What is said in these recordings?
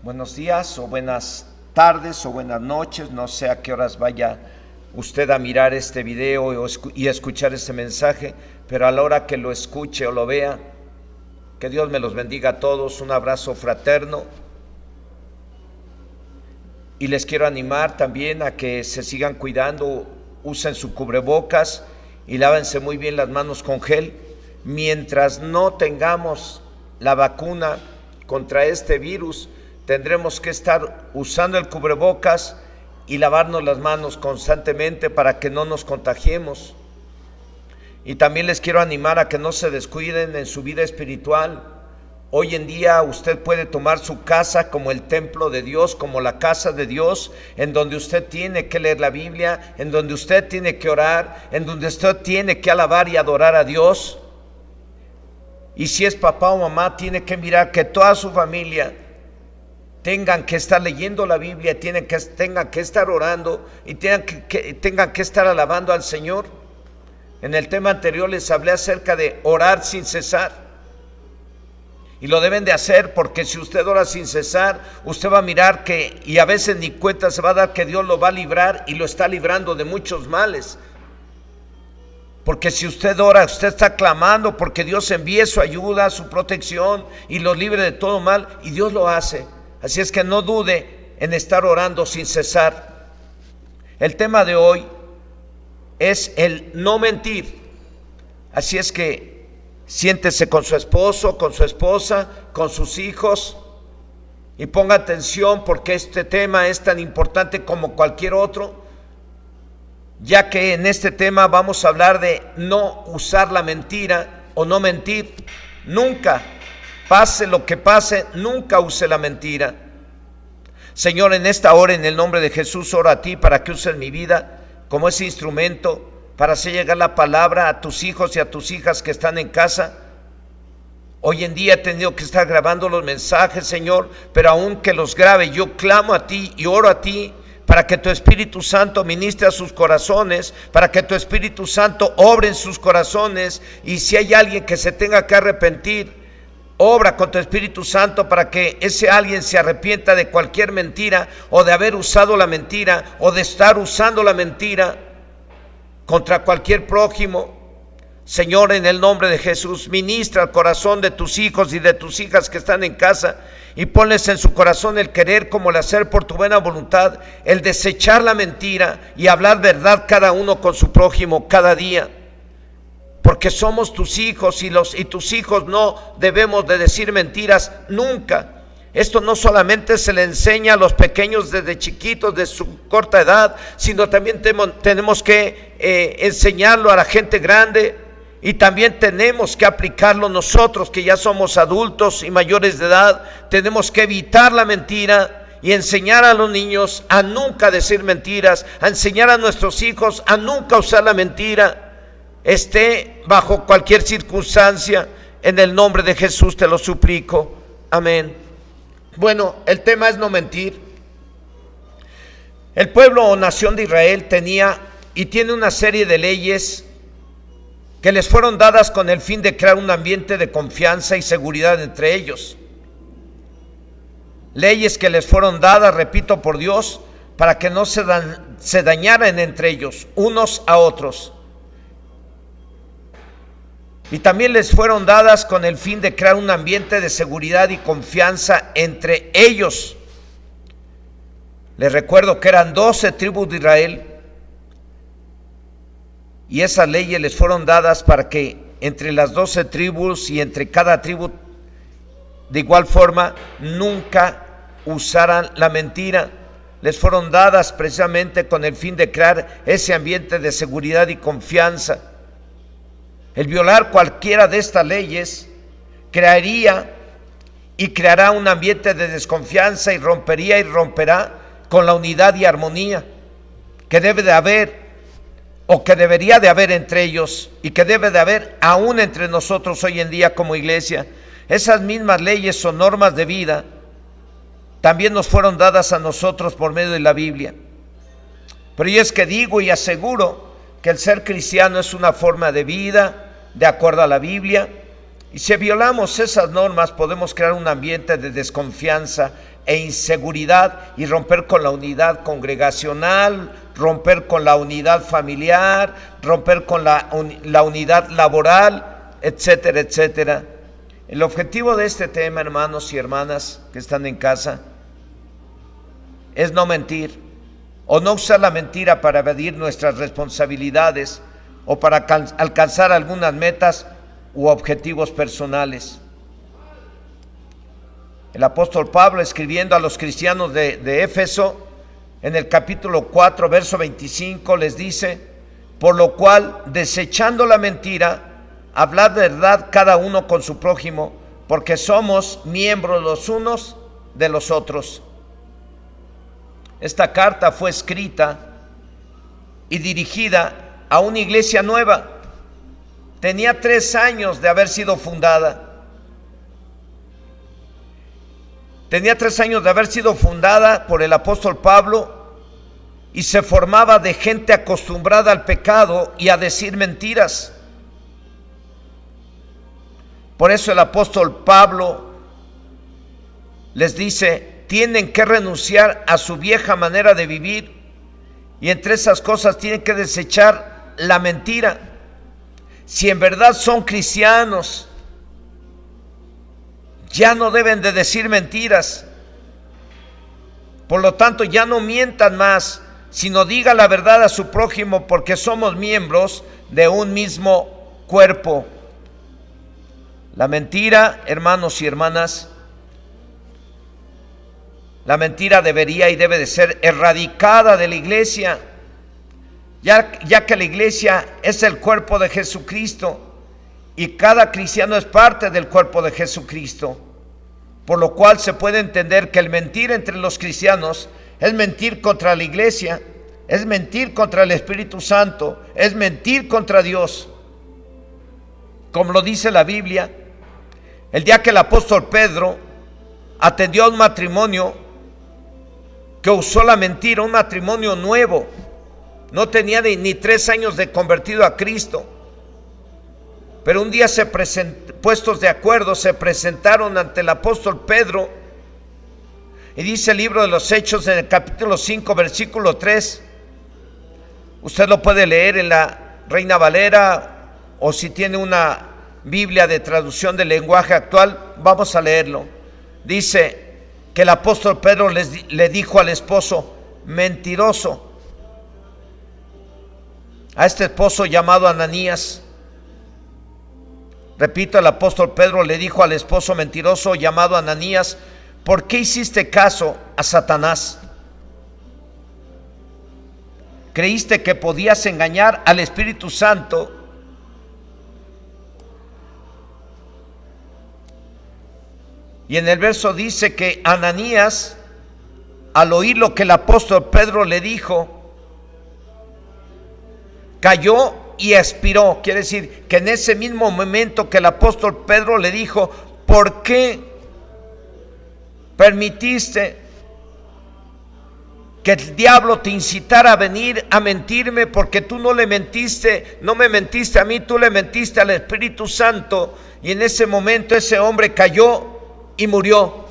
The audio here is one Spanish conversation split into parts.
Buenos días o buenas tardes o buenas noches, no sé a qué horas vaya usted a mirar este video y a escuchar este mensaje, pero a la hora que lo escuche o lo vea, que Dios me los bendiga a todos, un abrazo fraterno. Y les quiero animar también a que se sigan cuidando, usen su cubrebocas y lávense muy bien las manos con gel. Mientras no tengamos la vacuna contra este virus, tendremos que estar usando el cubrebocas y lavarnos las manos constantemente para que no nos contagiemos. Y también les quiero animar a que no se descuiden en su vida espiritual. Hoy en día usted puede tomar su casa como el templo de Dios, como la casa de Dios, en donde usted tiene que leer la Biblia, en donde usted tiene que orar, en donde usted tiene que alabar y adorar a Dios. Y si es papá o mamá, tiene que mirar que toda su familia tengan que estar leyendo la Biblia, tengan que estar orando y tengan que estar alabando al Señor. En el tema anterior les hablé acerca de orar sin cesar. Y lo deben de hacer, porque si usted ora sin cesar, usted va a mirar que, y a veces ni cuenta se va a dar, que Dios lo va a librar y lo está librando de muchos males. Porque si usted ora, usted está clamando porque Dios envíe su ayuda, su protección y lo libre de todo mal, y Dios lo hace. Así es que no dude en estar orando sin cesar. El tema de hoy es el no mentir. Así es que siéntese con su esposo, con su esposa, con sus hijos y ponga atención, porque este tema es tan importante como cualquier otro, ya que en este tema vamos a hablar de no usar la mentira o no mentir. Nunca, pase lo que pase, nunca use la mentira. Señor, en esta hora, en el nombre de Jesús, oro a ti para que uses mi vida como ese instrumento para hacer llegar la palabra a tus hijos y a tus hijas que están en casa. Hoy en día he tenido que estar grabando los mensajes, Señor, pero aun que los grabe, yo clamo a ti y oro a ti para que tu Espíritu Santo ministre a sus corazones, para que tu Espíritu Santo obre en sus corazones, y si hay alguien que se tenga que arrepentir, obra con tu Espíritu Santo para que ese alguien se arrepienta de cualquier mentira, o de haber usado la mentira, o de estar usando la mentira contra cualquier prójimo. Señor, en el nombre de Jesús, ministra al corazón de tus hijos y de tus hijas que están en casa, y ponles en su corazón el querer como el hacer por tu buena voluntad, el desechar la mentira y hablar verdad cada uno con su prójimo cada día. Porque somos tus hijos, y tus hijos no debemos de decir mentiras nunca. Esto no solamente se le enseña a los pequeños desde chiquitos, de su corta edad, sino también tenemos que enseñarlo a la gente grande, y también tenemos que aplicarlo nosotros que ya somos adultos y mayores de edad. Tenemos que evitar la mentira y enseñar a los niños a nunca decir mentiras, a enseñar a nuestros hijos a nunca usar la mentira, esté bajo cualquier circunstancia. En el nombre de Jesús te lo suplico, amén. Bueno, el tema es no mentir. El pueblo o nación de Israel tenía y tiene una serie de leyes que les fueron dadas con el fin de crear un ambiente de confianza y seguridad entre ellos. Leyes que les fueron dadas, repito, por Dios, para que no se dañaran entre ellos, unos a otros. Y también les fueron dadas con el fin de crear un ambiente de seguridad y confianza entre ellos. Les recuerdo que eran 12 tribus de Israel, y esas leyes les fueron dadas para que entre las 12 tribus y entre cada tribu, de igual forma, nunca usaran la mentira. Les fueron dadas precisamente con el fin de crear ese ambiente de seguridad y confianza. El violar cualquiera de estas leyes crearía y creará un ambiente de desconfianza, y romperá con la unidad y armonía que debe de haber, o que debería de haber entre ellos, y que debe de haber aún entre nosotros hoy en día como iglesia. Esas mismas leyes o normas de vida también nos fueron dadas a nosotros por medio de la Biblia. Pero yo es que digo y aseguro que el ser cristiano es una forma de vida de acuerdo a la Biblia, Y si violamos esas normas, podemos crear un ambiente de desconfianza e inseguridad y romper con la unidad congregacional, romper con la unidad familiar, romper con la unidad laboral, etcétera, etcétera. El objetivo de este tema, hermanos y hermanas que están en casa, es no mentir o no usar la mentira para evadir nuestras responsabilidades o para alcanzar algunas metas u objetivos personales. El apóstol Pablo, escribiendo a los cristianos de Éfeso, en el capítulo 4, verso 25, les dice: por lo cual, desechando la mentira, hablad verdad cada uno con su prójimo, porque somos miembros los unos de los otros. Esta carta fue escrita y dirigida a una iglesia nueva. Tenía 3 años de haber sido fundada. Tenía 3 años de haber sido fundada por el apóstol Pablo y se formaba de gente acostumbrada al pecado y a decir mentiras. Por eso el apóstol Pablo les dice: tienen que renunciar a su vieja manera de vivir, y entre esas cosas tienen que desechar la mentira. Si en verdad son cristianos, ya no deben de decir mentiras. Por lo tanto, ya no mientan más, sino digan la verdad a su prójimo, porque somos miembros de un mismo cuerpo. La mentira, hermanos y hermanas, la mentira debería y debe de ser erradicada de la iglesia, ya que la iglesia es el cuerpo de Jesucristo y cada cristiano es parte del cuerpo de Jesucristo. Por lo cual se puede entender que el mentir entre los cristianos es mentir contra la iglesia, es mentir contra el Espíritu Santo, es mentir contra Dios. Como lo dice la Biblia, el día que el apóstol Pedro atendió a un matrimonio que usó la mentira, un matrimonio nuevo, no tenía ni 3 años de convertido a Cristo, pero un día puestos de acuerdo, se presentaron ante el apóstol Pedro, y dice el libro de los Hechos en el capítulo 5, versículo 3, usted lo puede leer en la Reina Valera, o si tiene una Biblia de traducción del lenguaje actual, vamos a leerlo. Dice que el apóstol Pedro le dijo al esposo: mentiroso, a este esposo llamado Ananías. Repito, el apóstol Pedro le dijo al esposo mentiroso llamado Ananías: ¿por qué hiciste caso a Satanás? ¿Creíste que podías engañar al Espíritu Santo? Y en el verso dice que Ananías, al oír lo que el apóstol Pedro le dijo, cayó y expiró. Quiere decir que en ese mismo momento que el apóstol Pedro le dijo: ¿por qué permitiste que el diablo te incitara a venir a mentirme? Porque tú no le mentiste, no me mentiste a mí, tú le mentiste al Espíritu Santo. Y en ese momento ese hombre cayó y murió.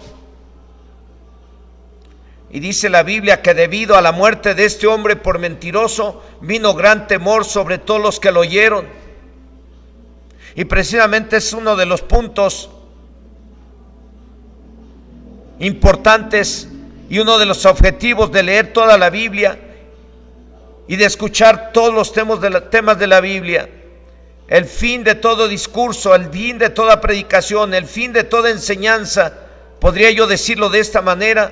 Y dice la Biblia que debido a la muerte de este hombre por mentiroso, vino gran temor sobre todos los que lo oyeron. Y precisamente es uno de los puntos importantes y uno de los objetivos de leer toda la Biblia y de escuchar todos los temas de la Biblia. El fin de todo discurso, el fin de toda predicación, el fin de toda enseñanza, podría yo decirlo de esta manera,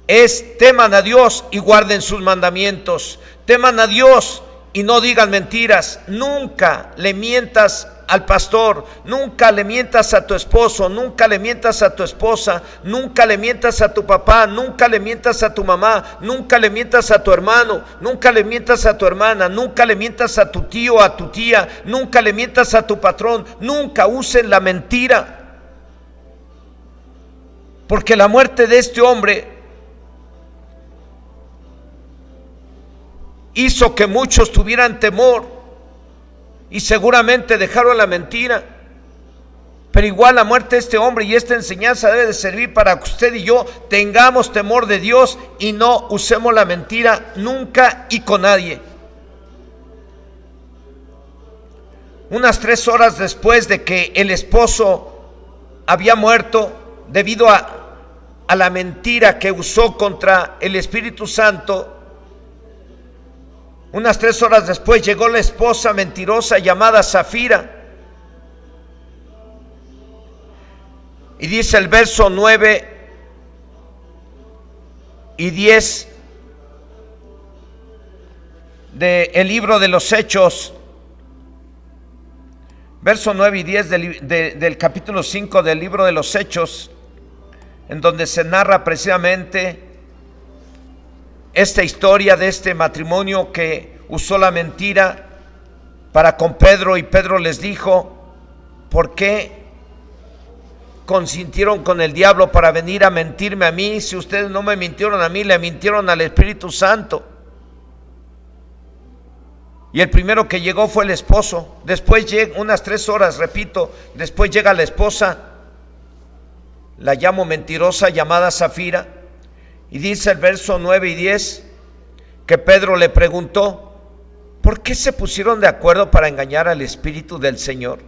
es: teman a Dios y guarden sus mandamientos. Teman a Dios y no digan mentiras. Nunca le mientas al pastor, nunca le mientas a tu esposo, nunca le mientas a tu esposa, nunca le mientas a tu papá, nunca le mientas a tu mamá, nunca le mientas a tu hermano, nunca le mientas a tu hermana, nunca le mientas a tu tío, a tu tía, nunca le mientas a tu patrón. Nunca usen la mentira, porque la muerte de este hombre hizo que muchos tuvieran temor y seguramente dejaron la mentira. Pero igual la muerte de este hombre y esta enseñanza debe de servir para que usted y yo tengamos temor de Dios y no usemos la mentira nunca y con nadie. Unas 3 horas después de que el esposo había muerto debido a la mentira que usó contra el Espíritu Santo, unas 3 horas después llegó la esposa mentirosa llamada Zafira. Y dice el verso 9 y 10 del libro de los Hechos, verso 9 y 10 del capítulo 5 del libro de los Hechos, en donde se narra precisamente esta historia de este matrimonio que usó la mentira para con Pedro, y Pedro les dijo: ¿por qué consintieron con el diablo para venir a mentirme a mí? Si ustedes no me mintieron a mí, le mintieron al Espíritu Santo. Y el primero que llegó fue el esposo. Después llega, unas 3 horas, repito, después llega la esposa, la llamo mentirosa, llamada Zafira. Y dice el verso 9 y 10 que Pedro le preguntó: ¿por qué se pusieron de acuerdo para engañar al Espíritu del Señor?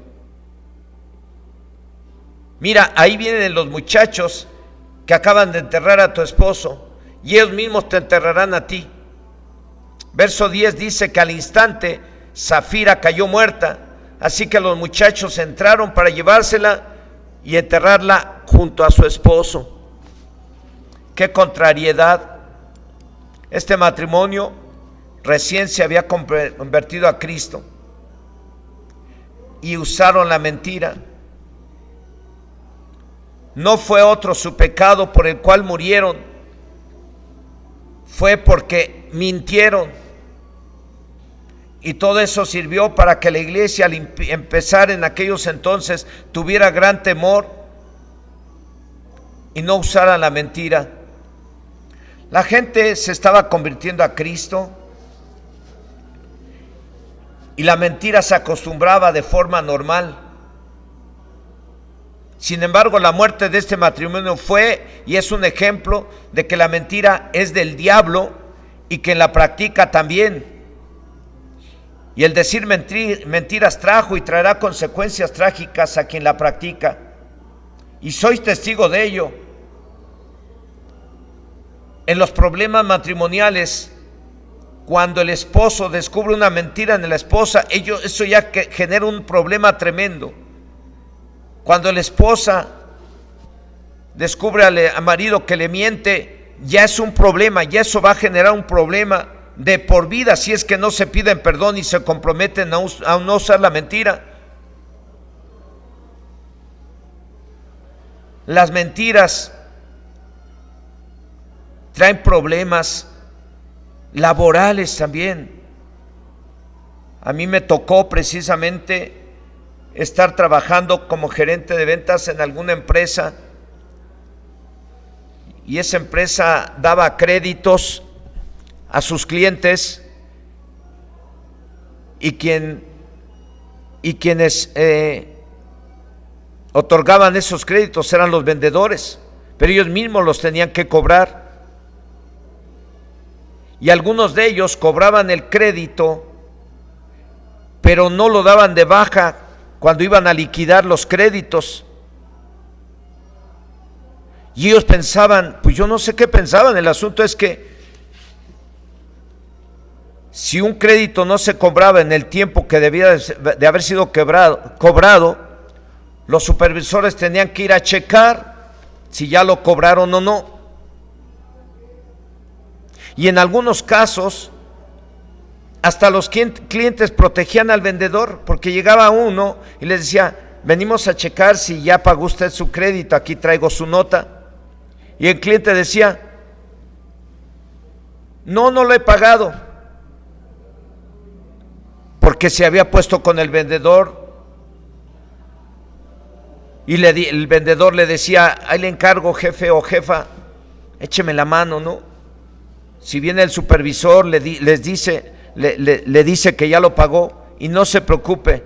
Mira, ahí vienen los muchachos que acaban de enterrar a tu esposo y ellos mismos te enterrarán a ti. Verso 10 dice que al instante Zafira cayó muerta, así que los muchachos entraron para llevársela y enterrarla junto a su esposo. ¡Qué contrariedad! Este matrimonio recién se había convertido a Cristo y usaron la mentira. No fue otro su pecado por el cual murieron, fue porque mintieron. Y todo eso sirvió para que la iglesia, al empezar en aquellos entonces, tuviera gran temor y no usara la mentira. La gente se estaba convirtiendo a Cristo y la mentira se acostumbraba de forma normal. Sin embargo, la muerte de este matrimonio fue y es un ejemplo de que la mentira es del diablo y que la practica también. Y el decir mentiras trajo y traerá consecuencias trágicas a quien la practica. Y sois testigo de ello. En los problemas matrimoniales, cuando el esposo descubre una mentira en la esposa, eso ya genera un problema tremendo. Cuando la esposa descubre al marido que le miente, ya es un problema, ya eso va a generar un problema de por vida si es que no se piden perdón y se comprometen a no usar la mentira. Las mentiras traen problemas laborales también. A mí me tocó precisamente estar trabajando como gerente de ventas en alguna empresa y esa empresa daba créditos a sus clientes y quienes otorgaban esos créditos eran los vendedores, pero ellos mismos los tenían que cobrar. Y algunos de ellos cobraban el crédito, pero no lo daban de baja cuando iban a liquidar los créditos. Y ellos pensaban, pues yo no sé qué pensaban, el asunto es que si un crédito no se cobraba en el tiempo que debía de haber sido cobrado, los supervisores tenían que ir a checar si ya lo cobraron o no. Y en algunos casos, hasta los clientes protegían al vendedor, porque llegaba uno y les decía: venimos a checar si ya pagó usted su crédito, aquí traigo su nota. Y el cliente decía: no lo he pagado, porque se había puesto con el vendedor. Y el vendedor le decía: ahí le encargo, jefe o jefa, écheme la mano, ¿no? Si viene el supervisor, le dice que ya lo pagó y no se preocupe.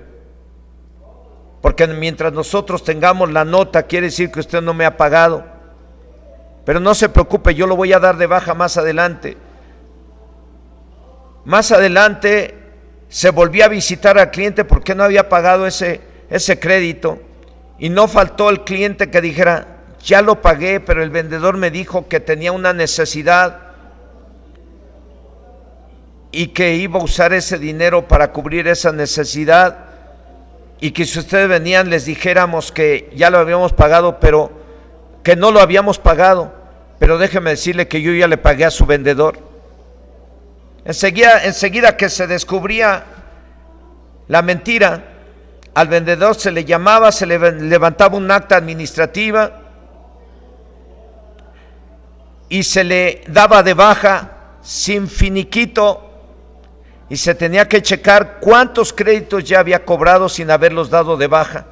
porque mientras nosotros tengamos la nota, quiere decir que usted no me ha pagado. Pero no se preocupe, yo lo voy a dar de baja más adelante. Más adelante se volvió a visitar al cliente porque no había pagado ese crédito, y no faltó el cliente que dijera: ya lo pagué, pero el vendedor me dijo que tenía una necesidad y que iba a usar ese dinero para cubrir esa necesidad, y que si ustedes venían les dijéramos que ya lo habíamos pagado, pero que no lo habíamos pagado. Pero déjeme decirle que yo ya le pagué a su vendedor. Enseguida que se descubría la mentira, al vendedor se le llamaba, se le levantaba un acta administrativa y se le daba de baja sin finiquito, y se tenía que checar cuántos créditos ya había cobrado sin haberlos dado de baja.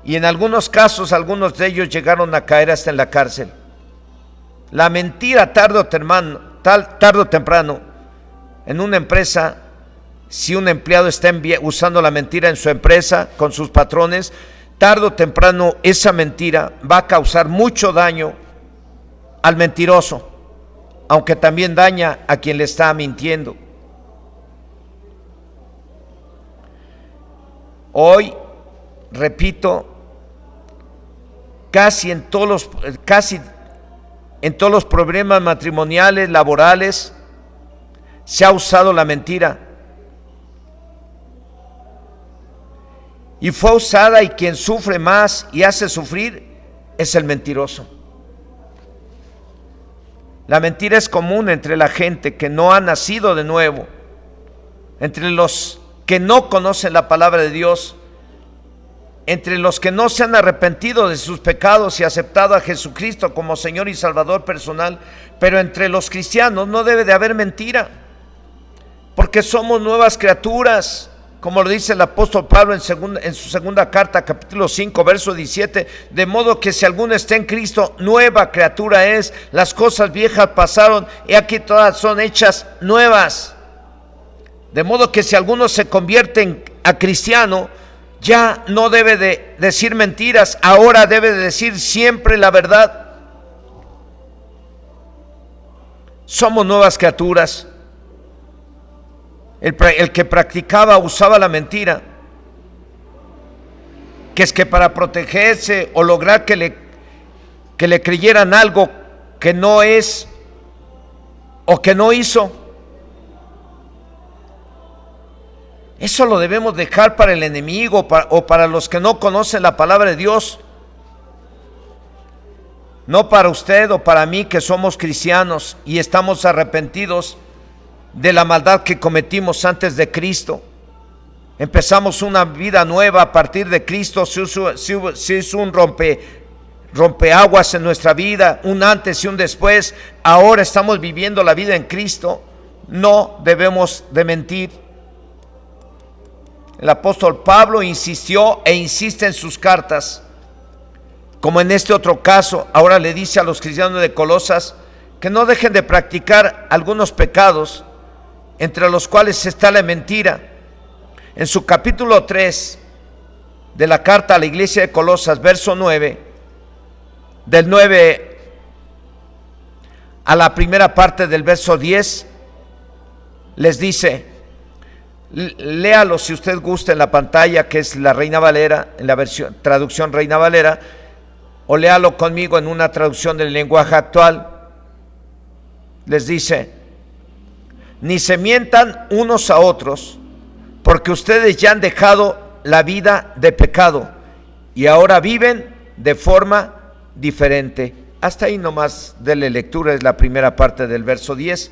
Y en algunos casos, algunos de ellos llegaron a caer hasta en la cárcel. La mentira tarde o temprano en una empresa, si un empleado está usando la mentira en su empresa con sus patrones, tarde o temprano esa mentira va a causar mucho daño al mentiroso, aunque también daña a quien le está mintiendo. Hoy, repito, casi en todos los problemas matrimoniales, laborales, se ha usado la mentira. Y fue usada, y quien sufre más y hace sufrir es el mentiroso. La mentira es común entre la gente que no ha nacido de nuevo, entre los que no conocen la palabra de Dios, entre los que no se han arrepentido de sus pecados y aceptado a Jesucristo como Señor y Salvador personal. Pero entre los cristianos no debe de haber mentira, porque somos nuevas criaturas, como lo dice el apóstol Pablo en su segunda carta, capítulo 5, verso 17, de modo que si alguno está en Cristo, nueva criatura es, las cosas viejas pasaron y aquí todas son hechas nuevas. De modo que si alguno se convierte a cristiano, ya no debe de decir mentiras, ahora debe de decir siempre la verdad. Somos nuevas criaturas. El que practicaba, usaba la mentira, que es que para protegerse o lograr que le creyeran algo que no es o que no hizo. Eso lo debemos dejar para el enemigo o para los que no conocen la palabra de Dios. No para usted o para mí, que somos cristianos y estamos arrepentidos de la maldad que cometimos antes de Cristo. Empezamos una vida nueva a partir de Cristo. Se hizo un rompeaguas en nuestra vida, un antes y un después. Ahora estamos viviendo la vida en Cristo. No debemos de mentir. El apóstol Pablo insistió e insiste en sus cartas, como en este otro caso. Ahora le dice a los cristianos de Colosas que no dejen de practicar algunos pecados, entre los cuales está la mentira. En su capítulo 3 de la carta a la iglesia de Colosas, verso 9, del 9 a la primera parte del verso 10, les dice, léalo si usted gusta en la pantalla, que es la Reina Valera, en la traducción Reina Valera, o léalo conmigo en una traducción del lenguaje actual. Les dice: ni se mientan unos a otros, porque ustedes ya han dejado la vida de pecado y ahora viven de forma diferente. Hasta ahí nomás dele lectura, es la primera parte del verso 10.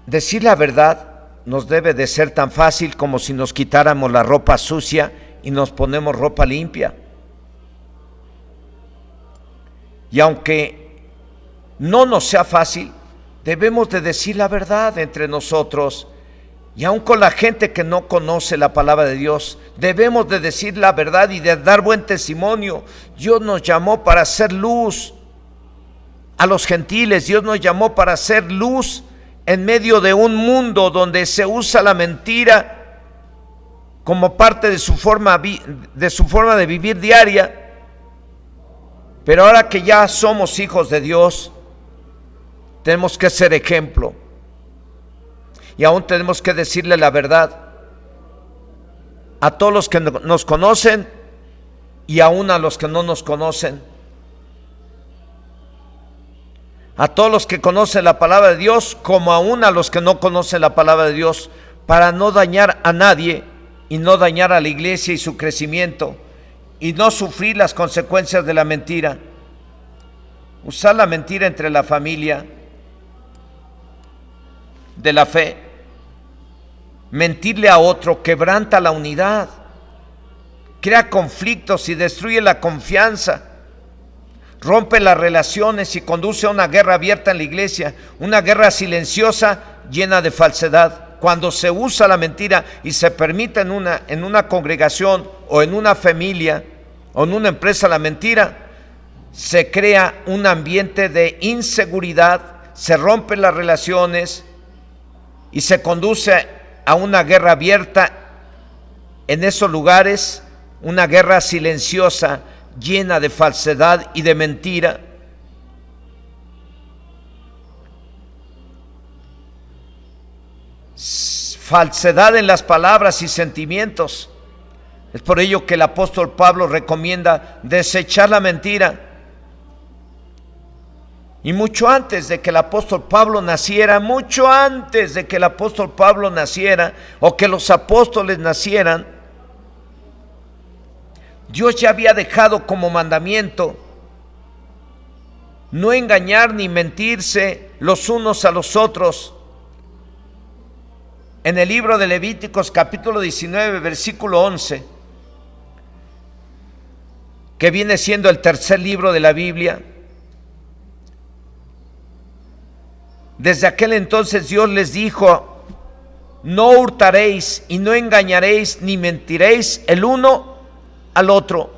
Decir la verdad nos debe de ser tan fácil como si nos quitáramos la ropa sucia y nos ponemos ropa limpia. Y aunque no nos sea fácil, debemos de decir la verdad entre nosotros, y aun con la gente que no conoce la palabra de Dios, debemos de decir la verdad y de dar buen testimonio. Dios nos llamó para hacer luz a los gentiles. Dios nos llamó para hacer luz en medio de un mundo donde se usa la mentira como parte de su forma de vivir diaria. Pero ahora que ya somos hijos de Dios, tenemos que ser ejemplo. Y aún tenemos que decirle la verdad a todos los que nos conocen y aún a los que no nos conocen. A todos los que conocen la palabra de Dios como aún a los que no conocen la palabra de Dios, para no dañar a nadie y no dañar a la iglesia y su crecimiento y no sufrir las consecuencias de la mentira. Usar la mentira entre la familia de la fe. Mentirle a otro quebranta la unidad, crea conflictos y destruye la confianza, rompe las relaciones y conduce a una guerra abierta en la iglesia, una guerra silenciosa llena de falsedad. Cuando se usa la mentira y se permite en una congregación o en una familia o en una empresa la mentira, se crea un ambiente de inseguridad, se rompen las relaciones y se conduce a una guerra abierta en esos lugares, una guerra silenciosa llena de falsedad y de mentira. Falsedad en las palabras y sentimientos. Es por ello que el apóstol Pablo recomienda desechar la mentira. Y mucho antes de que el apóstol Pablo naciera, o que los apóstoles nacieran, Dios ya había dejado como mandamiento no engañar ni mentirse los unos a los otros. En el libro de Levíticos capítulo 19 versículo 11, que viene siendo el tercer libro de la Biblia, desde aquel entonces Dios les dijo: no hurtaréis y no engañaréis ni mentiréis el uno al otro.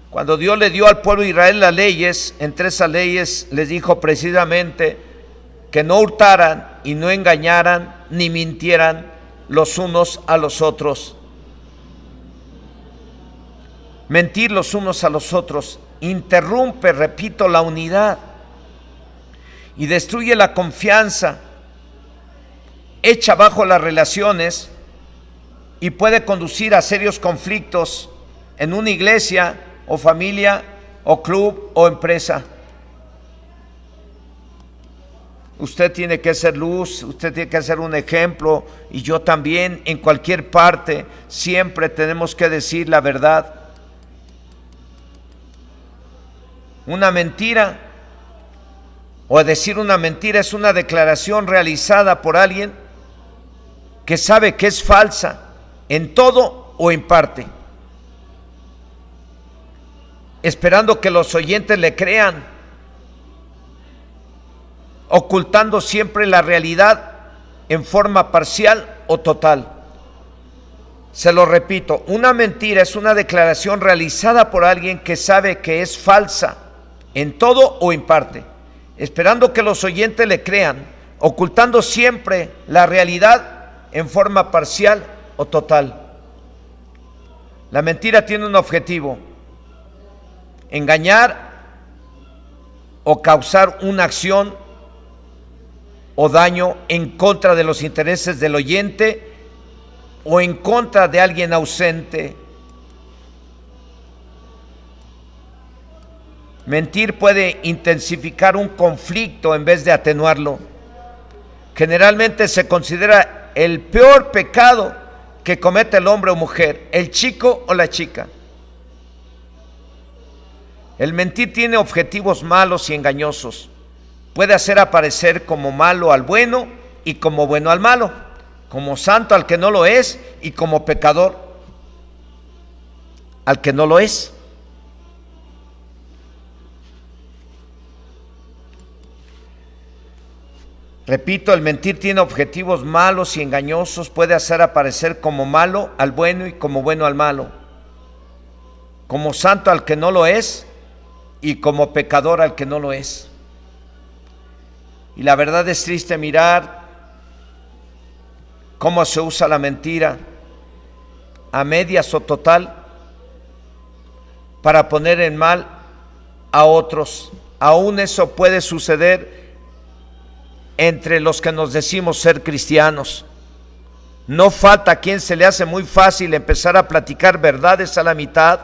Cuando Dios le dio al pueblo de Israel las leyes, entre esas leyes les dijo precisamente que no hurtaran y no engañaran ni mintieran los unos a los otros. Mentir los unos a los otros interrumpe, repito, la unidad y destruye la confianza, echa abajo las relaciones y puede conducir a serios conflictos en una iglesia o familia o club o empresa. Usted tiene que ser luz, usted tiene que ser un ejemplo, y yo también. En cualquier parte siempre tenemos que decir la verdad. Una mentira o decir una mentira es una declaración realizada por alguien que sabe que es falsa en todo o en parte, esperando que los oyentes le crean, ocultando siempre la realidad en forma parcial o total. Se lo repito, una mentira es una declaración realizada por alguien que sabe que es falsa en todo o en parte, esperando que los oyentes le crean, ocultando siempre la realidad en forma parcial o total. La mentira tiene un objetivo: engañar o causar una acción o daño en contra de los intereses del oyente o en contra de alguien ausente. Mentir puede intensificar un conflicto en vez de atenuarlo. Generalmente se considera el peor pecado que comete el hombre o mujer, el chico o la chica. El mentir tiene objetivos malos y engañosos. Puede hacer aparecer como malo al bueno y como bueno al malo, como santo al que no lo es y como pecador al que no lo es. Repito, el mentir tiene objetivos malos y engañosos. Puede hacer aparecer como malo al bueno y como bueno al malo, como santo al que no lo es y como pecador al que no lo es. Y la verdad es triste mirar cómo se usa la mentira a medias o total para poner en mal a otros. Aún eso puede suceder entre los que nos decimos ser cristianos. No falta a quien se le hace muy fácil empezar a platicar verdades a la mitad,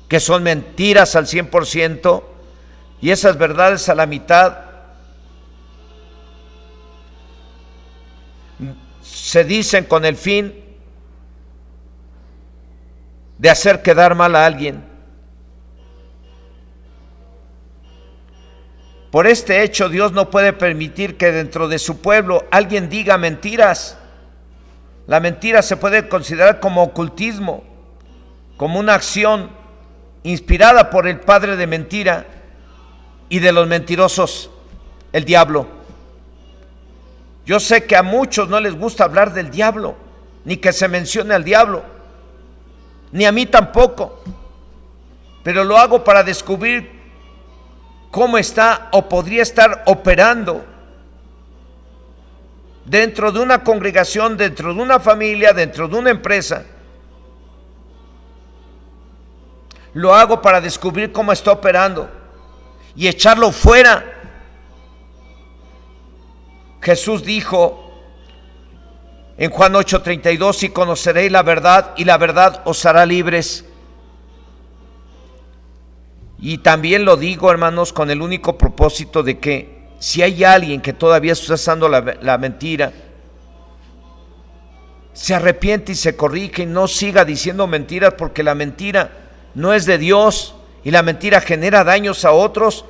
que son mentiras al 100%, y esas verdades a la mitad se dicen con el fin de hacer quedar mal a alguien. Por este hecho, Dios no puede permitir que dentro de su pueblo alguien diga mentiras. La mentira se puede considerar como ocultismo, como una acción inspirada por el padre de mentira y de los mentirosos, el diablo. Yo sé que a muchos no les gusta hablar del diablo, ni que se mencione al diablo, ni a mí tampoco, pero lo hago para descubrir cómo está o podría estar operando dentro de una congregación, dentro de una familia, dentro de una empresa. Lo hago para descubrir cómo está operando y echarlo fuera. Jesús dijo en Juan 8:32: y conoceréis la verdad, y la verdad os hará libres. Y también lo digo, hermanos, con el único propósito de que si hay alguien que todavía está usando la mentira, se arrepiente y se corrige y no siga diciendo mentiras, porque la mentira no es de Dios y la mentira genera daños a otros.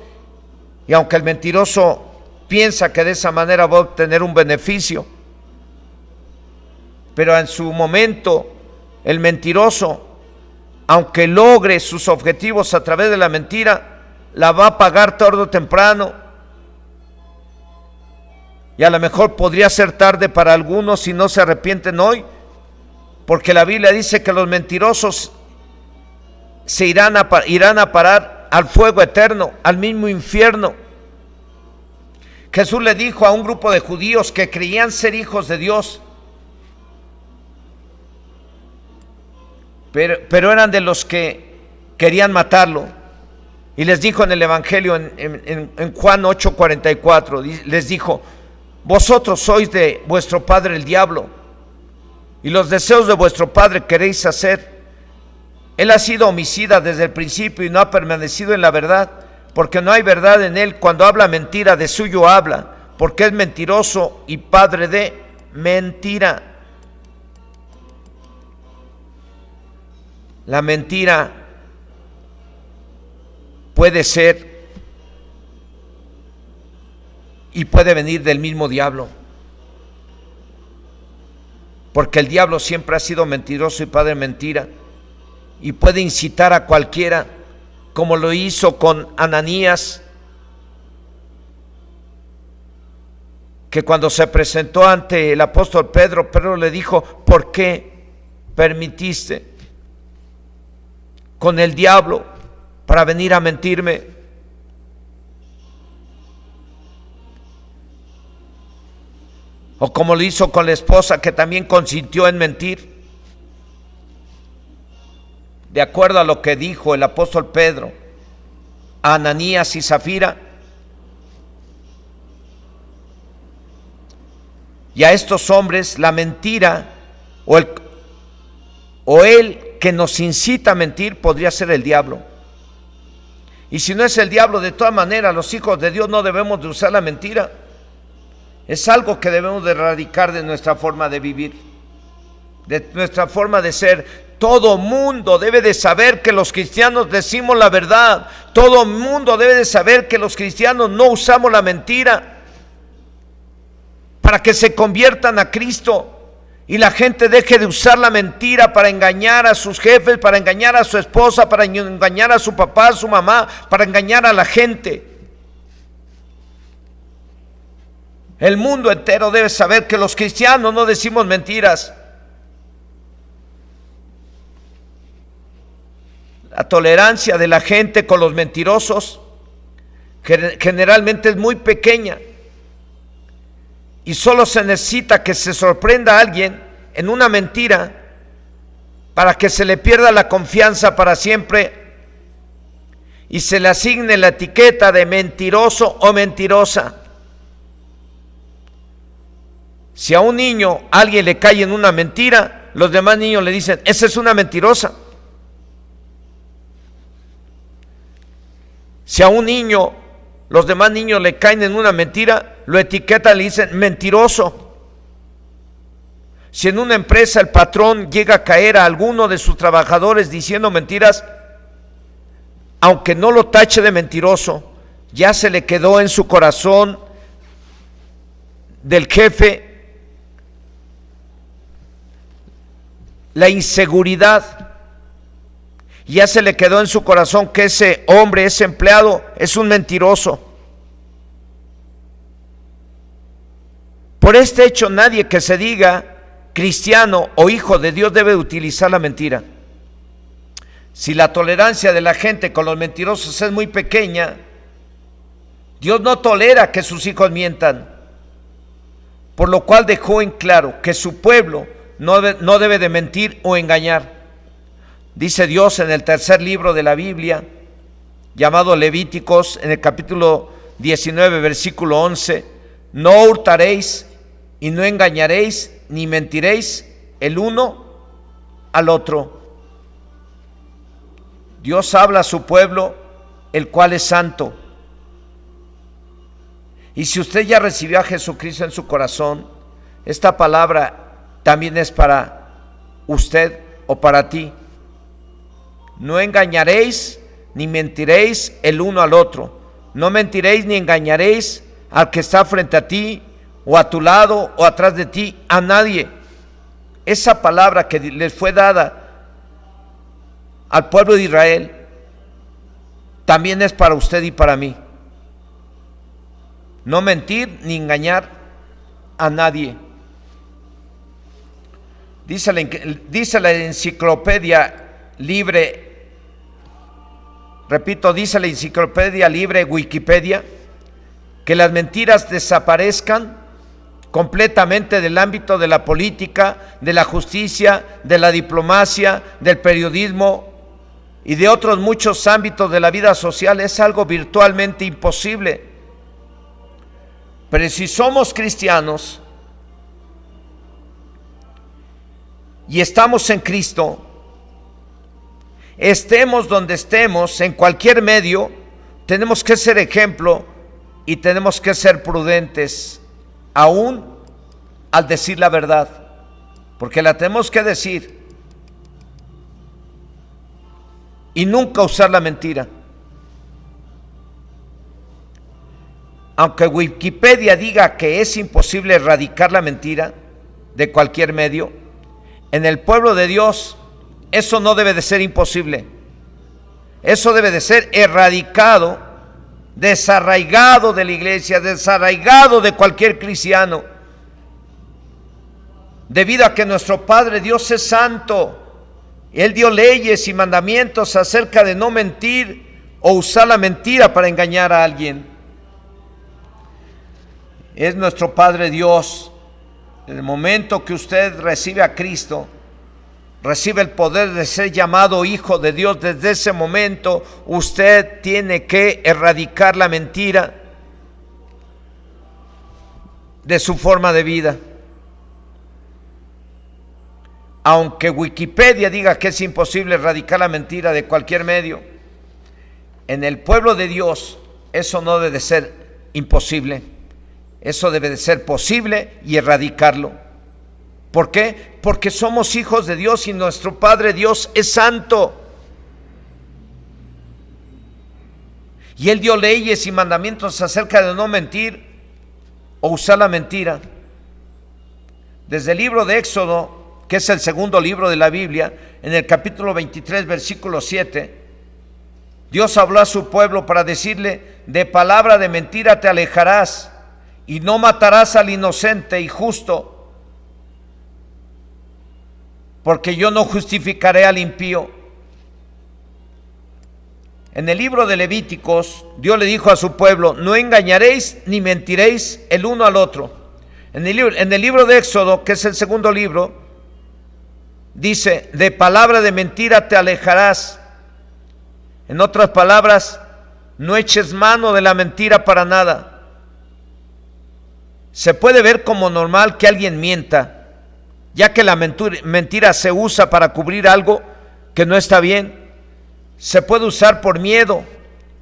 Y aunque el mentiroso piensa que de esa manera va a obtener un beneficio, pero en su momento el mentiroso, aunque logre sus objetivos a través de la mentira, la va a pagar tarde o temprano. Y a lo mejor podría ser tarde para algunos si no se arrepienten hoy, porque la Biblia dice que los mentirosos se irán a parar al fuego eterno, al mismo infierno. Jesús le dijo a un grupo de judíos que creían ser hijos de Dios, pero eran de los que querían matarlo, y les dijo en el Evangelio, en Juan 8:44, les dijo: vosotros sois de vuestro padre el diablo, y los deseos de vuestro padre queréis hacer. Él ha sido homicida desde el principio y no ha permanecido en la verdad, porque no hay verdad en él. Cuando habla mentira, de suyo habla, porque es mentiroso y padre de mentira. La mentira puede ser y puede venir del mismo diablo, porque el diablo siempre ha sido mentiroso y padre de mentira, y puede incitar a cualquiera, como lo hizo con Ananías, que cuando se presentó ante el apóstol Pedro, Pedro le dijo: ¿por qué permitiste con el diablo para venir a mentirme? O como lo hizo con la esposa, que también consintió en mentir. De acuerdo a lo que dijo el apóstol Pedro a Ananías y Zafira, y a estos hombres la mentira o el que nos incita a mentir podría ser el diablo. Y si no es el diablo, de todas maneras los hijos de Dios no debemos de usar la mentira. Es algo que debemos de erradicar de nuestra forma de vivir, de nuestra forma de ser. Todo mundo debe de saber que los cristianos decimos la verdad. Todo mundo debe de saber que los cristianos no usamos la mentira, para que se conviertan a Cristo y la gente deje de usar la mentira para engañar a sus jefes, para engañar a su esposa, para engañar a su papá, a su mamá, para engañar a la gente. El mundo entero debe saber que los cristianos no decimos mentiras. La tolerancia de la gente con los mentirosos generalmente es muy pequeña, Y solo se necesita que se sorprenda a alguien en una mentira para que se le pierda la confianza para siempre y se le asigne la etiqueta de mentiroso o mentirosa. Si a un niño alguien le cae en una mentira, los demás niños le dicen, esa es una mentirosa. Si a un niño, los demás niños le caen en una mentira, lo etiquetan y le dicen mentiroso. Si en una empresa el patrón llega a caer a alguno de sus trabajadores diciendo mentiras, aunque no lo tache de mentiroso, ya se le quedó en su corazón del jefe la inseguridad. Ya se le quedó en su corazón que ese hombre, ese empleado, es un mentiroso. Por este hecho, nadie que se diga cristiano o hijo de Dios debe utilizar la mentira. Si la tolerancia de la gente con los mentirosos es muy pequeña, Dios no tolera que sus hijos mientan, por lo cual dejó en claro que su pueblo no debe de mentir o engañar. Dice Dios en el tercer libro de la Biblia, llamado Levíticos, en el capítulo 19, versículo 11, no hurtaréis y no engañaréis ni mentiréis el uno al otro. Dios habla a su pueblo, el cual es santo. Y si usted ya recibió a Jesucristo en su corazón, esta palabra también es para usted o para ti. No engañaréis ni mentiréis el uno al otro. No mentiréis ni engañaréis al que está frente a ti o a tu lado o atrás de ti, a nadie. Esa palabra que les fue dada al pueblo de Israel también es para usted y para mí. No mentir ni engañar a nadie. Dice la enciclopedia libre, repito, dice la enciclopedia libre Wikipedia, que las mentiras desaparezcan completamente del ámbito de la política, de la justicia, de la diplomacia, del periodismo y de otros muchos ámbitos de la vida social. Es algo virtualmente imposible. Pero si somos cristianos y estamos en Cristo, estemos donde estemos, en cualquier medio, tenemos que ser ejemplo y tenemos que ser prudentes, aún al decir la verdad, porque la tenemos que decir y nunca usar la mentira. Aunque Wikipedia diga que es imposible erradicar la mentira de cualquier medio, en el pueblo de Dios eso no debe de ser imposible. Eso debe de ser erradicado, desarraigado de la iglesia, desarraigado de cualquier cristiano, debido a que nuestro Padre Dios es santo. Él dio leyes y mandamientos acerca de no mentir o usar la mentira para engañar a alguien. Es nuestro Padre Dios. En el momento que usted recibe a Cristo, recibe el poder de ser llamado hijo de Dios. Desde ese momento usted tiene que erradicar la mentira de su forma de vida. Aunque Wikipedia diga que es imposible erradicar la mentira de cualquier medio, en el pueblo de Dios eso no debe de ser imposible. Eso debe de ser posible y erradicarlo. ¿Por qué? Porque somos hijos de Dios y nuestro Padre Dios es santo. Y Él dio leyes y mandamientos acerca de no mentir o usar la mentira. Desde el libro de Éxodo, que es el segundo libro de la Biblia, en el capítulo 23, versículo 7, Dios habló a su pueblo para decirle: de palabra de mentira te alejarás y no matarás al inocente y justo, porque yo no justificaré al impío. En el libro de Levíticos, Dios le dijo a su pueblo: no engañaréis ni mentiréis el uno al otro. En el libro de Éxodo, que es el segundo libro, dice, de palabra de mentira te alejarás. En otras palabras, no eches mano de la mentira para nada. Se puede ver como normal que alguien mienta, ya que la mentira se usa para cubrir algo que no está bien. Se puede usar por miedo,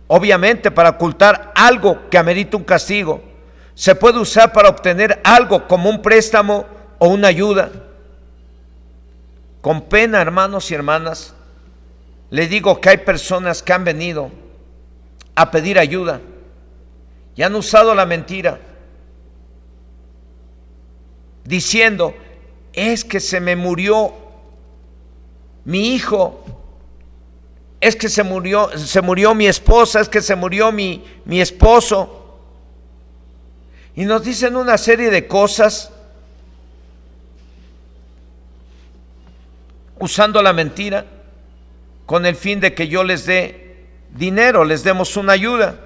obviamente para ocultar algo que amerita un castigo. Se puede usar para obtener algo como un préstamo o una ayuda. Con pena, hermanos y hermanas, le digo que hay personas que han venido a pedir ayuda y han usado la mentira, diciendo, es que se me murió mi hijo, es que se murió mi esposa, es que se murió mi esposo. Y nos dicen una serie de cosas usando la mentira con el fin de que yo les dé dinero, les demos una ayuda.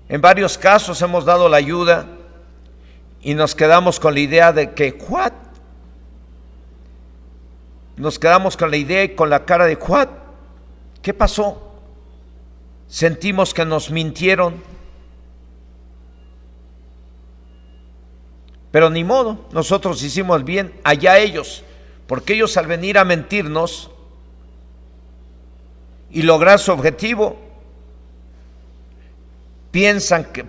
En varios casos hemos dado la ayuda y nos quedamos con la idea de que, ¿what? Nos quedamos con la idea y con la cara de, ¿what? ¿Qué pasó? Sentimos que nos mintieron. Pero ni modo, nosotros hicimos bien, allá ellos, porque ellos al venir a mentirnos y lograr su objetivo,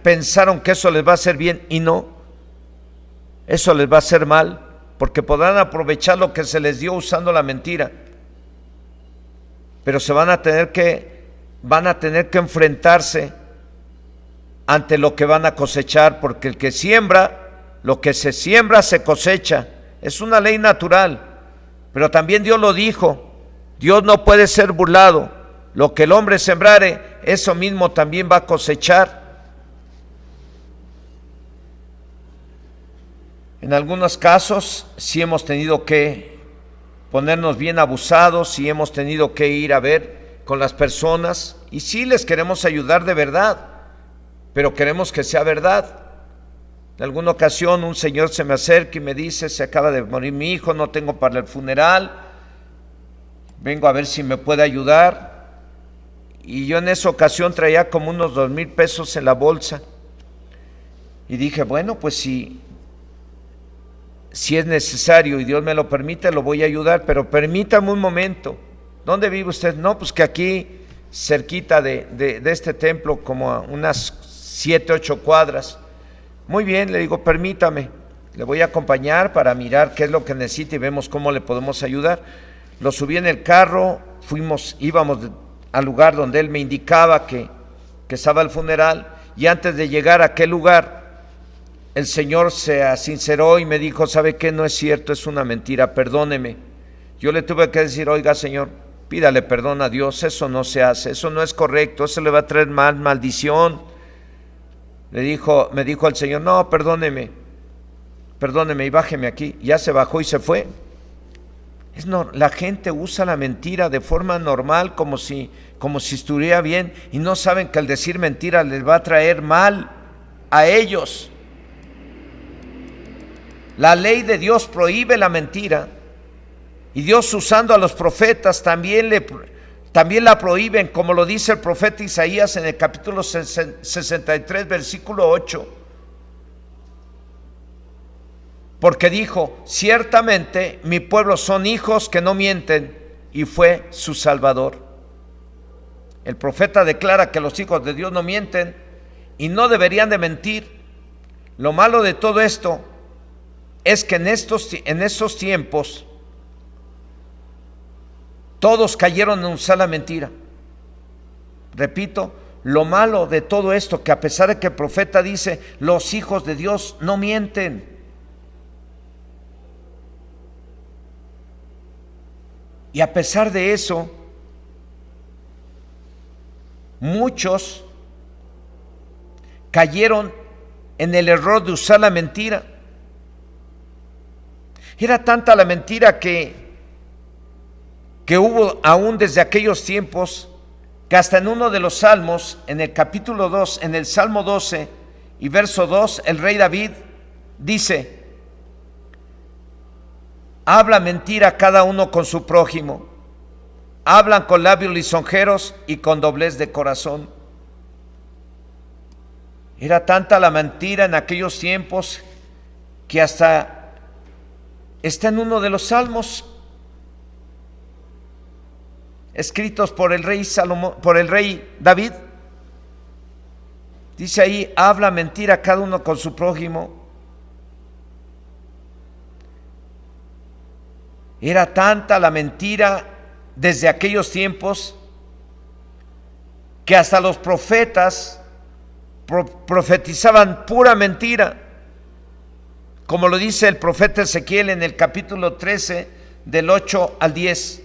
pensaron que eso les va a hacer bien y no, eso les va a hacer mal, porque podrán aprovechar lo que se les dio usando la mentira, pero se van a tener que enfrentarse ante lo que van a cosechar, porque el que siembra, lo que se siembra se cosecha. Es una ley natural, pero también Dios lo dijo, Dios no puede ser burlado, lo que el hombre sembrare, eso mismo también va a cosechar. En algunos casos sí hemos tenido que ponernos bien abusados, sí hemos tenido que ir a ver con las personas y sí les queremos ayudar de verdad, pero queremos que sea verdad. En alguna ocasión un señor se me acerca y me dice, se acaba de morir mi hijo, no tengo para el funeral, vengo a ver si me puede ayudar. Y yo en esa ocasión traía como unos 2,000 pesos en la bolsa y dije, bueno, pues si es necesario y Dios me lo permite, lo voy a ayudar, pero permítame un momento. ¿Dónde vive usted? No, pues que aquí cerquita de este templo, como a unas 7, 8 cuadras. Muy bien, le digo, permítame, le voy a acompañar para mirar qué es lo que necesita y vemos cómo le podemos ayudar. Lo subí en el carro, íbamos al lugar donde él me indicaba que estaba el funeral, y antes de llegar a aquel lugar, el Señor se sinceró y me dijo, ¿sabe qué? No es cierto, es una mentira, perdóneme. Yo le tuve que decir, oiga, Señor, pídale perdón a Dios, eso no se hace, eso no es correcto, eso le va a traer maldición. Me dijo el Señor, no, perdóneme, y bájeme aquí. Ya se bajó y se fue. La gente usa la mentira de forma normal, como si estuviera bien, y no saben que al decir mentira les va a traer mal a ellos. La ley de Dios prohíbe la mentira, y Dios, usando a los profetas, también la prohíben, como lo dice el profeta Isaías en el capítulo 63, versículo 8. Porque dijo, ciertamente mi pueblo son hijos que no mienten, y fue su Salvador. El profeta declara que los hijos de Dios no mienten y no deberían de mentir. Lo malo de todo esto es que en estos tiempos todos cayeron en usar la mentira. Repito, lo malo de todo esto, que a pesar de que el profeta dice, los hijos de Dios no mienten. Y a pesar de eso, muchos cayeron en el error de usar la mentira. Era tanta la mentira que hubo aún desde aquellos tiempos, que hasta en uno de los salmos, en el capítulo 2, en el Salmo 12, y verso 2, el rey David dice: habla mentira cada uno con su prójimo, hablan con labios lisonjeros y con doblez de corazón. Era tanta la mentira en aquellos tiempos que hasta está en uno de los salmos escritos por el rey Salomón, por el rey David. Dice ahí: habla mentira cada uno con su prójimo. Era tanta la mentira desde aquellos tiempos que hasta los profetas profetizaban pura mentira, como lo dice el profeta Ezequiel en el capítulo 13 del 8 al 10.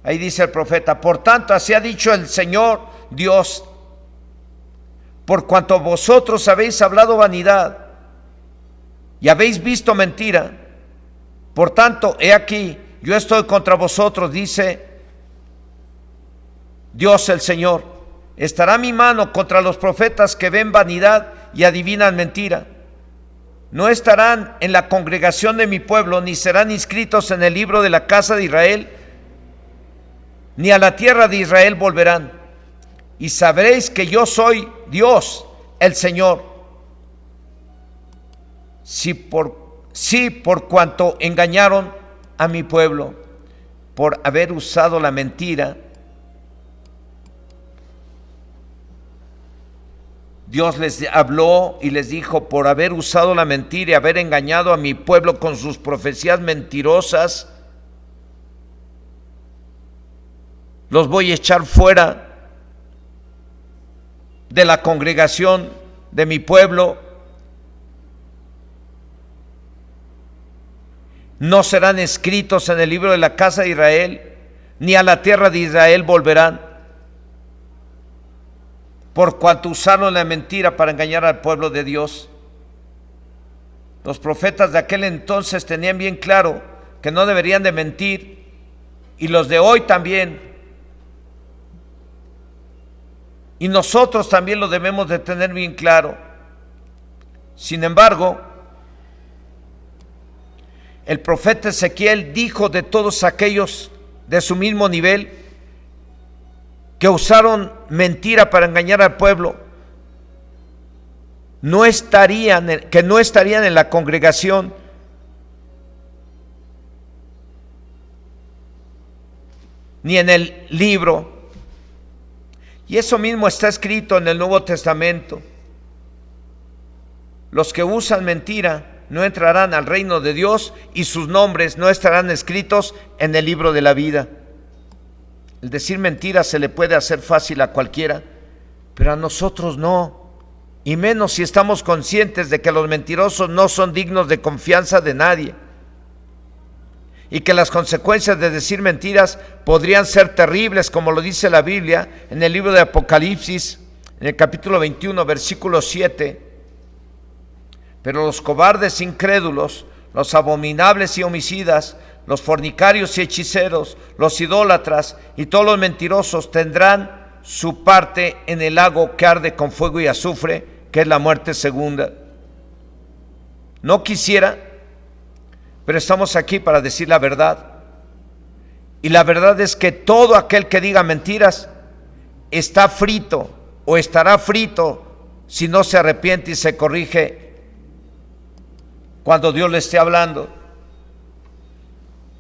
Ahí dice el profeta: por tanto, así ha dicho el Señor Dios, por cuanto vosotros habéis hablado vanidad y habéis visto mentira, por tanto, he aquí, yo estoy contra vosotros, dice Dios el Señor. Estará mi mano contra los profetas que ven vanidad y adivinan mentira. No estarán en la congregación de mi pueblo, ni serán inscritos en el libro de la casa de Israel, ni a la tierra de Israel volverán. Y sabréis que yo soy Dios, el Señor. Si por cuanto engañaron a mi pueblo, por haber usado la mentira, Dios les habló y les dijo: por haber usado la mentira y haber engañado a mi pueblo con sus profecías mentirosas, los voy a echar fuera de la congregación de mi pueblo. No serán escritos en el libro de la casa de Israel, ni a la tierra de Israel volverán, por cuanto usaron la mentira para engañar al pueblo de Dios. Los profetas de aquel entonces tenían bien claro que no deberían de mentir, y los de hoy también. Y nosotros también lo debemos de tener bien claro. Sin embargo, el profeta Ezequiel dijo de todos aquellos de su mismo nivel que usaron mentira para engañar al pueblo, que no estarían en la congregación, ni en el libro. Y eso mismo está escrito en el Nuevo Testamento. Los que usan mentira no entrarán al reino de Dios, y sus nombres no estarán escritos en el libro de la vida. El decir mentira se le puede hacer fácil a cualquiera, pero a nosotros no, y menos si estamos conscientes de que los mentirosos no son dignos de confianza de nadie, y que las consecuencias de decir mentiras podrían ser terribles, como lo dice la Biblia en el libro de Apocalipsis, en el capítulo 21, versículo 7. Pero los cobardes incrédulos, los abominables y homicidas, los fornicarios y hechiceros, los idólatras y todos los mentirosos tendrán su parte en el lago que arde con fuego y azufre, que es la muerte segunda. No quisiera, pero estamos aquí para decir la verdad. Y la verdad es que todo aquel que diga mentiras está frito o estará frito si no se arrepiente y se corrige cuando Dios le esté hablando.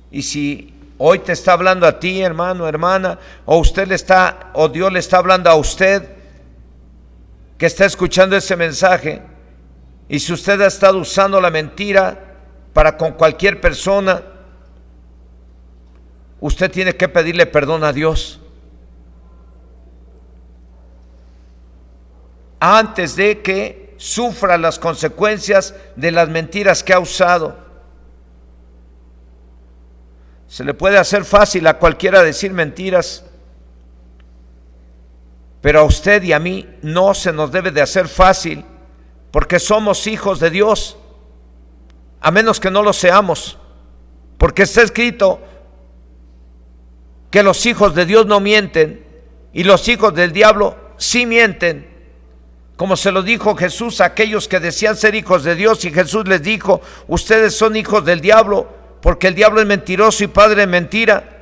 Y si hoy te está hablando a ti, hermano, hermana, o Dios le está hablando a usted que está escuchando ese mensaje, y si usted ha estado usando la mentira para con cualquier persona, usted tiene que pedirle perdón a Dios antes de que sufra las consecuencias de las mentiras que ha usado. Se le puede hacer fácil a cualquiera decir mentiras, pero a usted y a mí no se nos debe de hacer fácil, porque somos hijos de Dios, a menos que no lo seamos, porque está escrito que los hijos de Dios no mienten, y los hijos del diablo sí mienten. como se lo dijo Jesús a aquellos que decían ser hijos de Dios, y Jesús les dijo: ustedes son hijos del diablo, porque el diablo es mentiroso y padre de mentira.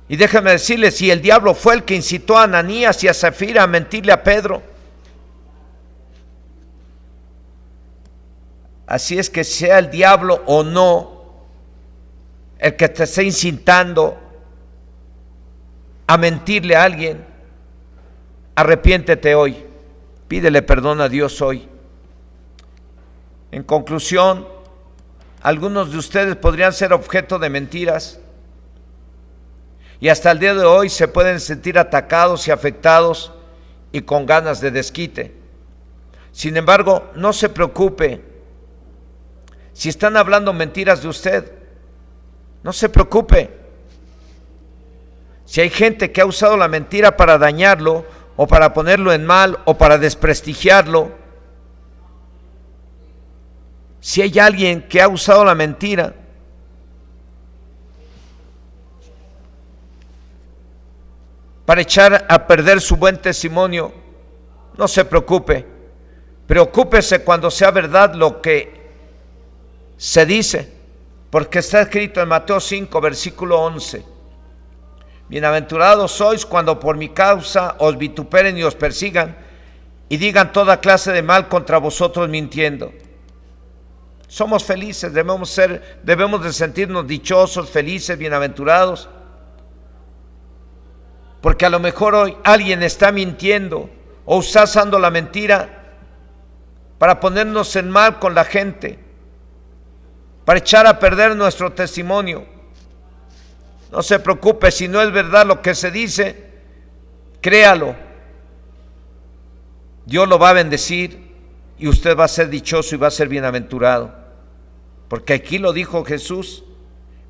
Y déjenme decirles, si el diablo fue el que incitó a Ananías y a Zafira a mentirle a Pedro, así es que sea el diablo o no el que te esté incitando a mentirle a alguien, arrepiéntete hoy, pídele perdón a Dios hoy. En conclusión, algunos de ustedes podrían ser objeto de mentiras, y hasta el día de hoy se pueden sentir atacados y afectados y con ganas de desquite. Sin embargo, no se preocupe si están hablando mentiras de usted. No se preocupe. Si hay gente que ha usado la mentira para dañarlo, o para ponerlo en mal, o para desprestigiarlo, si hay alguien que ha usado la mentira para echar a perder su buen testimonio, no se preocupe. Preocúpese cuando sea verdad lo que se dice, porque está escrito en Mateo 5, versículo 11: bienaventurados sois cuando por mi causa os vituperen y os persigan, y digan toda clase de mal contra vosotros mintiendo. Somos felices, debemos de sentirnos dichosos, felices, bienaventurados, porque a lo mejor hoy alguien está mintiendo o usando la mentira para ponernos en mal con la gente, para echar a perder nuestro testimonio. No se preocupe, si no es verdad lo que se dice, créalo. Dios lo va a bendecir y usted va a ser dichoso y va a ser bienaventurado. Porque aquí lo dijo Jesús: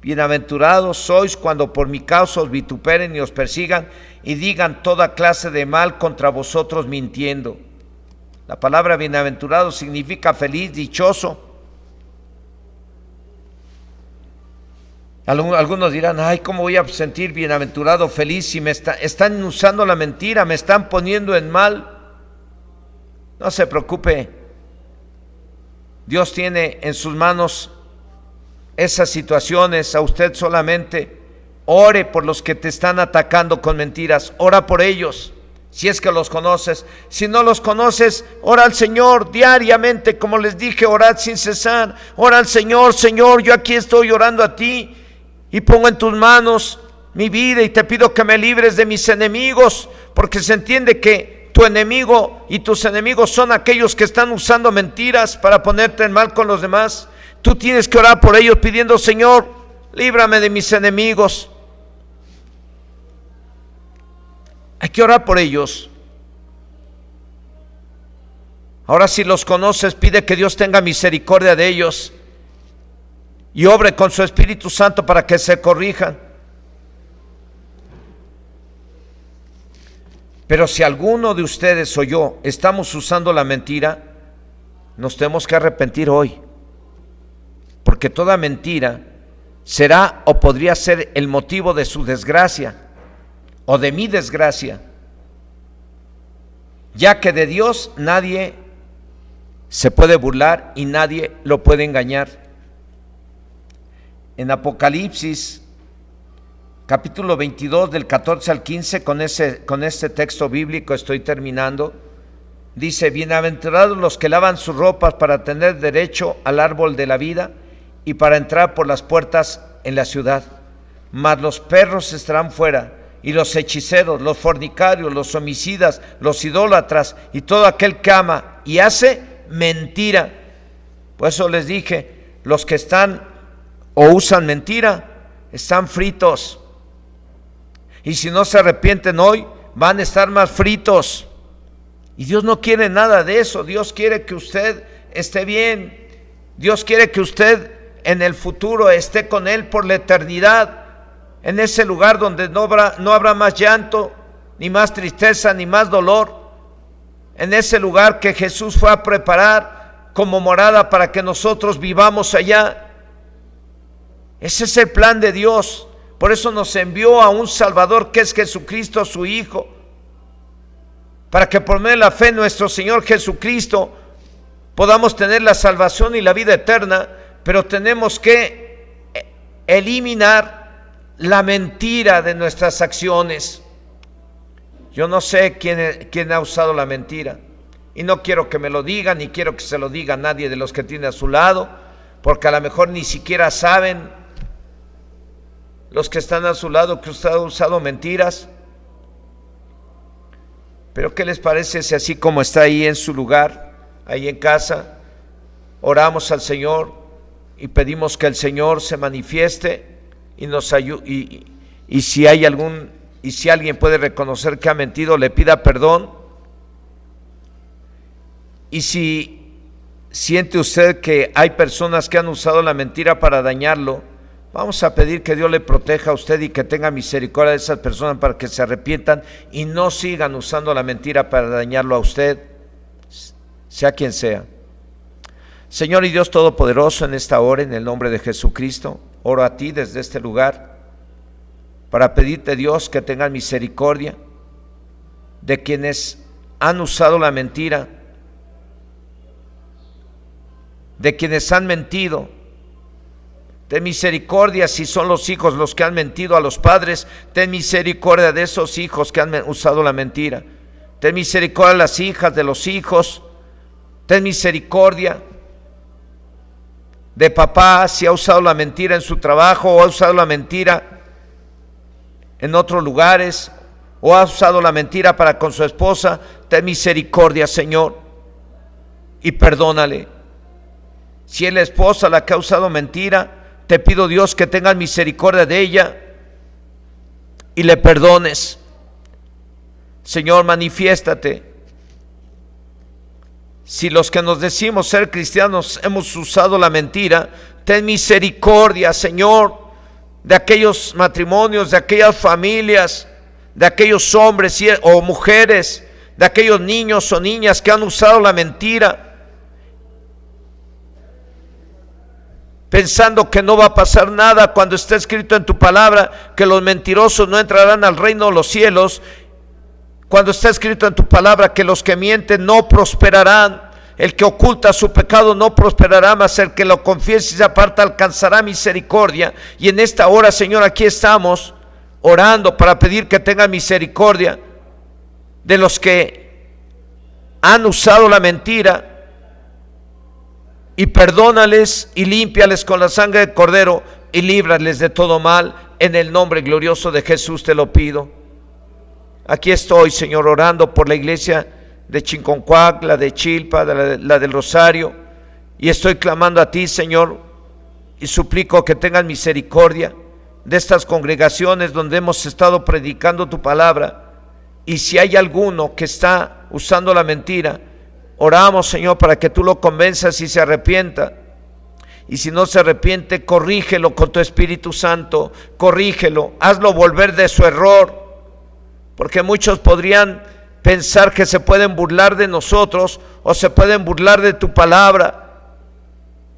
bienaventurados sois cuando por mi causa os vituperen y os persigan y digan toda clase de mal contra vosotros mintiendo. La palabra bienaventurado significa feliz, dichoso. Algunos dirán: ay, ¿cómo voy a sentir bienaventurado, feliz, si me están usando la mentira, me están poniendo en mal? No se preocupe. Dios tiene en sus manos esas situaciones. A usted solamente ore por los que te están atacando con mentiras. Ora por ellos, si es que los conoces. Si no los conoces, ora al Señor diariamente, como les dije, orad sin cesar. Ora al Señor: Señor, yo aquí estoy orando a ti y pongo en tus manos mi vida y te pido que me libres de mis enemigos, porque se entiende que tu enemigo y tus enemigos son aquellos que están usando mentiras para ponerte en mal con los demás. Tú tienes que orar por ellos pidiendo: Señor, líbrame de mis enemigos. Hay que orar por ellos. Ahora, si los conoces, pide que Dios tenga misericordia de ellos y obre con su Espíritu Santo para que se corrijan. Pero si alguno de ustedes o yo estamos usando la mentira, nos tenemos que arrepentir hoy, porque toda mentira será o podría ser el motivo de su desgracia o de mi desgracia, ya que de Dios nadie se puede burlar y nadie lo puede engañar. En Apocalipsis capítulo 22 del 14 al 15, con este texto bíblico estoy terminando, dice: bienaventurados los que lavan sus ropas para tener derecho al árbol de la vida y para entrar por las puertas en la ciudad. Mas los perros estarán fuera, y los hechiceros, los fornicarios, los homicidas, los idólatras y todo aquel que ama y hace mentira. Por eso les dije, los que están o usan mentira están fritos, y si no se arrepienten hoy van a estar más fritos, y Dios no quiere nada de eso. Dios quiere que usted esté bien. Dios quiere que usted en el futuro esté con Él por la eternidad, en ese lugar donde no habrá más llanto, ni más tristeza, ni más dolor, en ese lugar que Jesús fue a preparar como morada para que nosotros vivamos allá. Ese es el plan de Dios Por eso nos envió a un Salvador que es Jesucristo, su Hijo, para que por medio de la fe en nuestro Señor Jesucristo podamos tener la salvación y la vida eterna. Pero tenemos que eliminar la mentira de nuestras acciones. Yo no sé quién ha usado la mentira, y no quiero que me lo digan, ni quiero que se lo diga a nadie de los que tiene a su lado, porque a lo mejor ni siquiera saben los que están a su lado que usted ha usado mentiras. Pero ¿qué les parece si así como está ahí en su lugar, ahí en casa, oramos al Señor y pedimos que el Señor se manifieste y nos ayude, y si alguien puede reconocer que ha mentido, le pida perdón? Y si siente usted que hay personas que han usado la mentira para dañarlo, vamos a pedir que Dios le proteja a usted y que tenga misericordia de esas personas para que se arrepientan y no sigan usando la mentira para dañarlo a usted, sea quien sea. Señor y Dios Todopoderoso, en esta hora, en el nombre de Jesucristo, oro a ti desde este lugar para pedirte, Dios, que tengas misericordia de quienes han usado la mentira, de quienes han mentido. Ten misericordia si son los hijos los que han mentido a los padres. Ten misericordia de esos hijos que han usado la mentira. Ten misericordia de las hijas de los hijos. Ten misericordia de papá si ha usado la mentira en su trabajo, o ha usado la mentira en otros lugares, o ha usado la mentira para con su esposa. Ten misericordia, Señor, y perdónale. Si es la esposa la que ha usado mentira, te pido, Dios, que tengas misericordia de ella y le perdones. Señor, manifiéstate. Si los que nos decimos ser cristianos hemos usado la mentira, ten misericordia, Señor, de aquellos matrimonios, de aquellas familias, de aquellos hombres o mujeres, de aquellos niños o niñas que han usado la mentira, pensando que no va a pasar nada, cuando está escrito en tu palabra que los mentirosos no entrarán al reino de los cielos, cuando está escrito en tu palabra que los que mienten no prosperarán, el que oculta su pecado no prosperará, mas el que lo confiese y se aparta alcanzará misericordia. Y en esta hora, Señor, aquí estamos orando para pedir que tenga misericordia de los que han usado la mentira, y perdónales y límpiales con la sangre del Cordero y líbrales de todo mal. En el nombre glorioso de Jesús te lo pido. Aquí estoy, Señor, orando por la iglesia de Chinconcuac, la de Chilpa, la del Rosario, y estoy clamando a ti, Señor, y suplico que tengas misericordia de estas congregaciones donde hemos estado predicando tu palabra. Y si hay alguno que está usando la mentira, oramos, Señor, para que tú lo convenzas y se arrepienta. Y si no se arrepiente, corrígelo con tu Espíritu Santo, corrígelo, hazlo volver de su error, porque muchos podrían pensar que se pueden burlar de nosotros o se pueden burlar de tu palabra,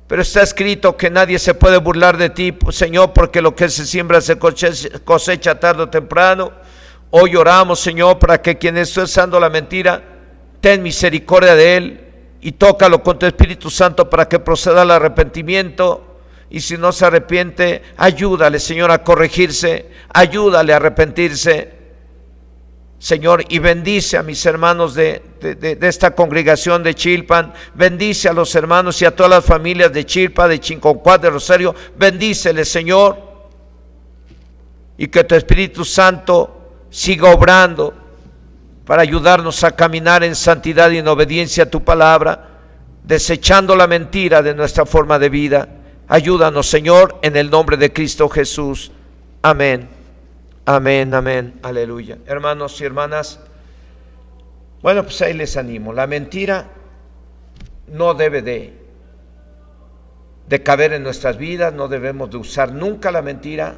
pero está escrito que nadie se puede burlar de ti, Señor, porque lo que se siembra se cosecha tarde o temprano. Hoy oramos, Señor, para que quien esté usando la mentira, ten misericordia de él y tócalo con tu Espíritu Santo para que proceda al arrepentimiento. Y si no se arrepiente, ayúdale, Señor, a corregirse, ayúdale a arrepentirse, Señor, y bendice a mis hermanos de esta congregación de Chilpan, bendice a los hermanos y a todas las familias de Chilpa, de Chinconcuac, de Rosario, bendíceles, Señor, y que tu Espíritu Santo siga obrando para ayudarnos a caminar en santidad y en obediencia a tu palabra, desechando la mentira de nuestra forma de vida. Ayúdanos, Señor, en el nombre de Cristo Jesús. Amén. Amén, amén, aleluya. Hermanos y hermanas, bueno, pues ahí les animo. La mentira no debe de caber en nuestras vidas, no debemos de usar nunca la mentira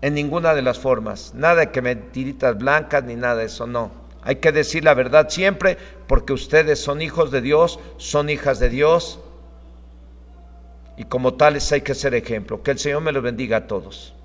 en ninguna de las formas. Nada de que mentiritas blancas ni nada de eso, no. Hay que decir la verdad siempre, porque ustedes son hijos de Dios, son hijas de Dios, y como tales hay que ser ejemplo. Que el Señor me los bendiga a todos.